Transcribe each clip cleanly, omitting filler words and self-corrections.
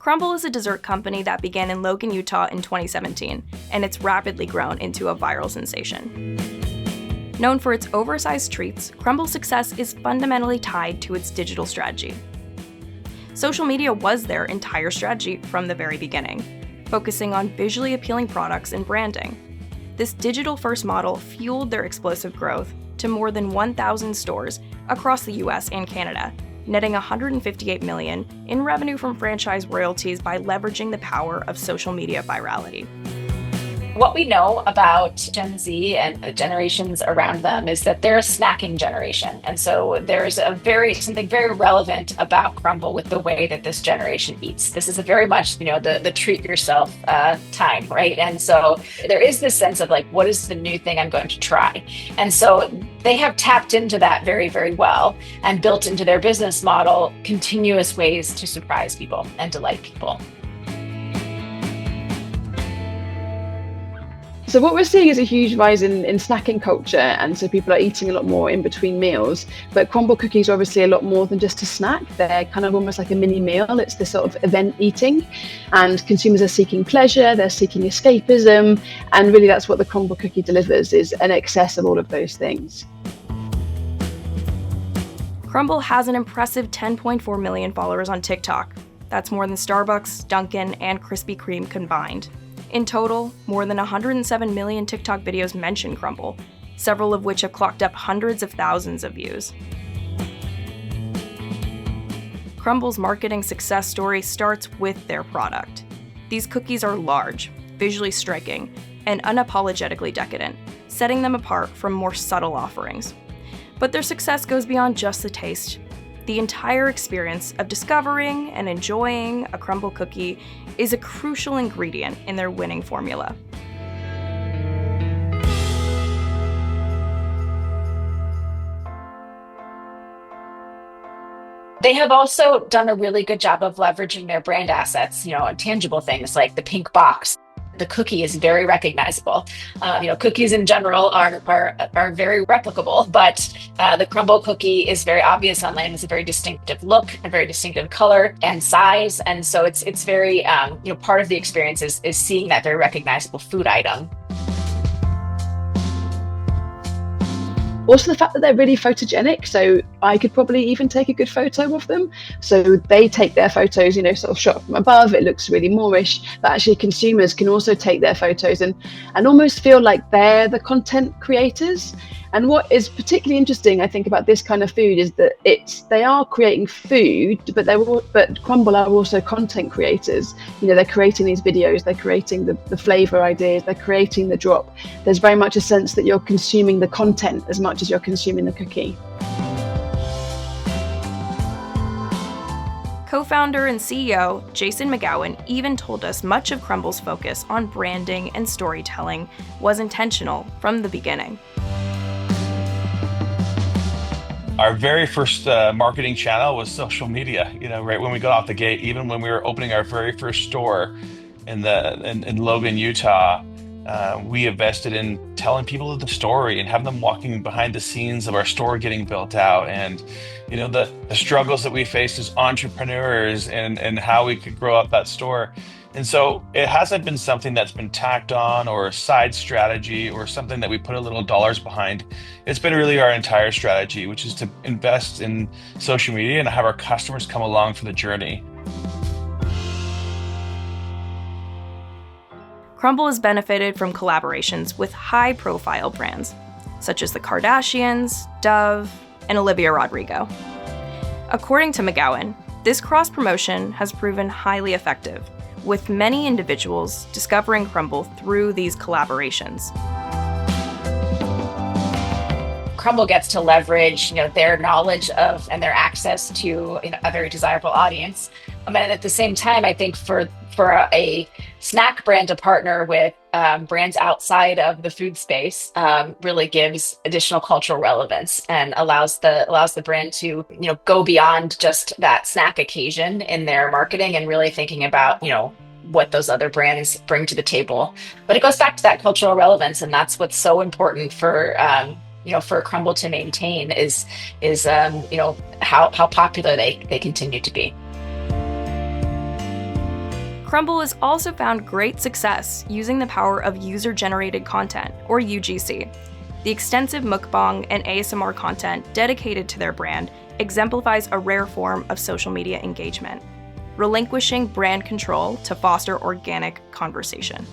Crumbl is a dessert company that began in Logan, Utah in 2017, and it's rapidly grown into a viral sensation. Known for its oversized treats, Crumbl's success is fundamentally tied to its digital strategy. Social media was their entire strategy from the very beginning, focusing on visually appealing products and branding. This digital-first model fueled their explosive growth to more than 1,000 stores across the US and Canada, netting $158 million in revenue from franchise royalties by leveraging the power of social media virality. What we know about Gen Z and the generations around them is that they're a snacking generation. And so there's something very relevant about Crumbl with the way that this generation eats. This is a very much, the treat yourself time, right? And so there is this sense of like, what is the new thing I'm going to try? And so they have tapped into that very, very well and built into their business model continuous ways to surprise people and delight people. So what we're seeing is a huge rise in snacking culture, and so people are eating a lot more in between meals. But Crumbl cookies are obviously a lot more than just a snack. They're kind of almost like a mini meal. It's this sort of event eating, and consumers are seeking pleasure, they're seeking escapism, and really that's what the Crumbl cookie delivers, is an excess of all of those things. Crumbl has an impressive 10.4 million followers on TikTok. That's more than Starbucks, Dunkin', and Krispy Kreme combined. In total, more than 107 million TikTok videos mention Crumbl, several of which have clocked up hundreds of thousands of views. Crumbl's marketing success story starts with their product. These cookies are large, visually striking, and unapologetically decadent, setting them apart from more subtle offerings. But their success goes beyond just the taste. The entire experience of discovering and enjoying a Crumbl cookie is a crucial ingredient in their winning formula. They have also done a really good job of leveraging their brand assets, tangible things like the pink box. The cookie is very recognizable. Cookies in general are very replicable, but the Crumbl cookie is very obvious online. It's a very distinctive look, a very distinctive color and size, and so it's very part of the experience is seeing that very recognizable food item. Also the fact that they're really photogenic, so I could probably even take a good photo of them. So they take their photos, sort of shot from above, it looks really Moorish, but actually consumers can also take their photos and almost feel like they're the content creators. And what is particularly interesting, I think, about this kind of food is that they are creating food, but Crumbl are also content creators. They're creating these videos, they're creating the flavor ideas, they're creating the drop. There's very much a sense that you're consuming the content as much as you're consuming the cookie. Co-founder and CEO Jason McGowan even told us much of Crumbl's focus on branding and storytelling was intentional from the beginning. Our very first marketing channel was social media. Right when we got off the gate, even when we were opening our very first store in Logan, Utah, we invested in telling people the story and having them walking behind the scenes of our store getting built out, and the struggles that we faced as entrepreneurs and how we could grow up that store. And so it hasn't been something that's been tacked on or a side strategy or something that we put a little dollars behind. It's been really our entire strategy, which is to invest in social media and have our customers come along for the journey. Crumbl has benefited from collaborations with high-profile brands, such as the Kardashians, Dove, and Olivia Rodrigo. According to McGowan, this cross-promotion has proven highly effective, with many individuals discovering Crumbl through these collaborations. Crumbl gets to leverage, their knowledge of and their access to a very desirable audience. And at the same time, I think for a snack brand to partner with brands outside of the food space really gives additional cultural relevance and allows the brand to go beyond just that snack occasion in their marketing and really thinking about what those other brands bring to the table. But it goes back to that cultural relevance, and that's what's so important for Crumbl to maintain is how popular they continue to be. Crumbl has also found great success using the power of user-generated content, or UGC. The extensive mukbang and ASMR content dedicated to their brand exemplifies a rare form of social media engagement, relinquishing brand control to foster organic conversation.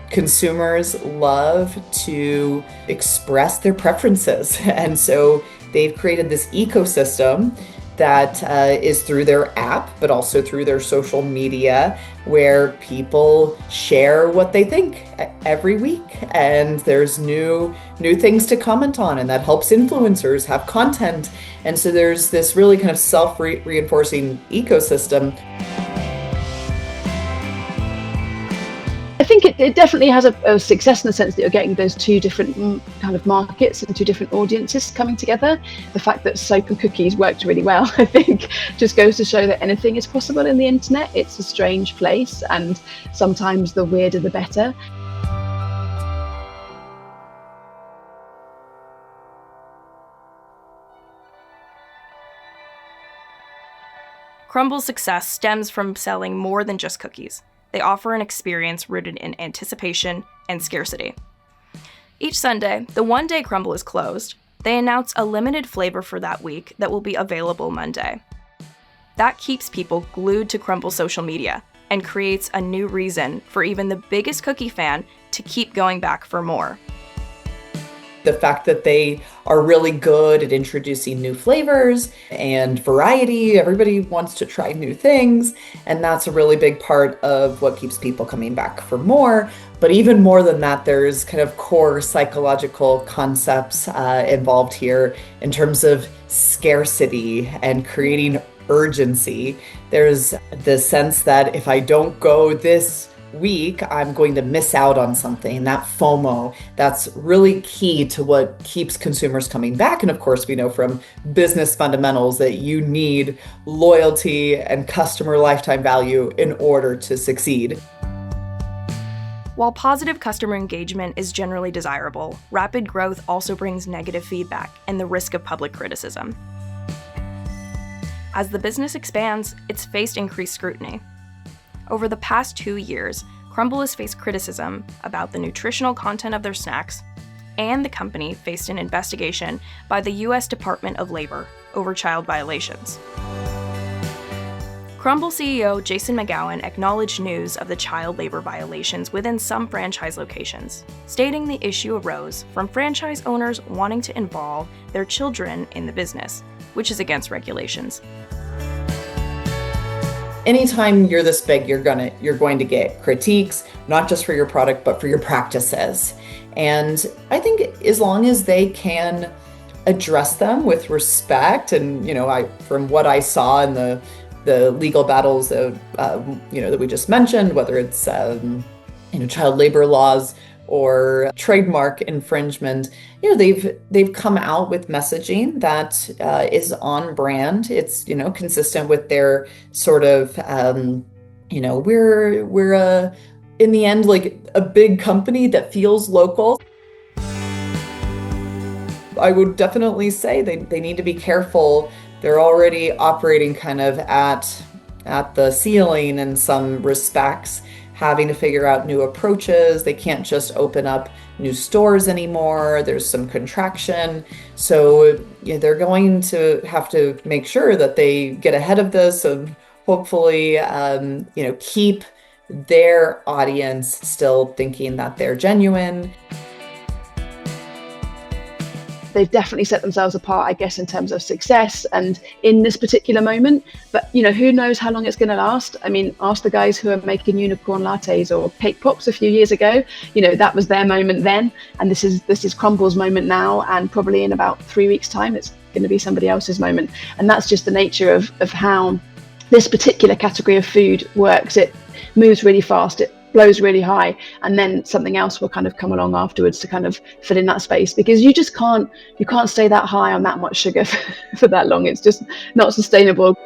Consumers love to express their preferences, and so they've created this ecosystem that is through their app, but also through their social media, where people share what they think every week, and there's new things to comment on, and that helps influencers have content. And so there's this really kind of self-reinforcing ecosystem. I think it definitely has a success in the sense that you're getting those two different kind of markets and two different audiences coming together. The fact that soap and cookies worked really well, I think, just goes to show that anything is possible in the internet. It's a strange place, and sometimes the weirder the better. Crumbl's success stems from selling more than just cookies. They offer an experience rooted in anticipation and scarcity. Each Sunday, the one day Crumbl is closed, they announce a limited flavor for that week that will be available Monday. That keeps people glued to Crumbl's social media and creates a new reason for even the biggest cookie fan to keep going back for more. The fact that they are really good at introducing new flavors and variety. Everybody wants to try new things, and that's a really big part of what keeps people coming back for more. But even more than that, there's kind of core psychological concepts involved here in terms of scarcity and creating urgency. There's the sense that if I don't go this week, I'm going to miss out on something. That FOMO, that's really key to what keeps consumers coming back. And of course, we know from business fundamentals that you need loyalty and customer lifetime value in order to succeed. While positive customer engagement is generally desirable, rapid growth also brings negative feedback and the risk of public criticism. As the business expands, it's faced increased scrutiny. Over the past 2 years, Crumbl has faced criticism about the nutritional content of their snacks, and the company faced an investigation by the U.S. Department of Labor over child violations. Crumbl CEO Jason McGowan acknowledged news of the child labor violations within some franchise locations, stating the issue arose from franchise owners wanting to involve their children in the business, which is against regulations. Anytime you're this big, you're going to get critiques, not just for your product, but for your practices. And I think as long as they can address them with respect, and from what I saw in the legal battles that that we just mentioned, whether it's child labor laws or trademark infringement, they've come out with messaging that is on brand. It's consistent with their sort of we're in the end like a big company that feels local. I would definitely say they need to be careful. They're already operating kind of at the ceiling in some respects, having to figure out new approaches. They can't just open up new stores anymore. There's some contraction. So they're going to have to make sure that they get ahead of this and hopefully keep their audience still thinking that they're genuine. They've definitely set themselves apart, I guess, in terms of success and in this particular moment. But, who knows how long it's going to last? I mean, ask the guys who are making unicorn lattes or cake pops a few years ago. That was their moment then. And this is Crumbl's moment now. And probably in about 3 weeks' time, it's going to be somebody else's moment. And that's just the nature of how this particular category of food works. It moves really fast. It blows really high, and then something else will kind of come along afterwards to kind of fill in that space, because you can't stay that high on that much sugar for that long. It's just not sustainable.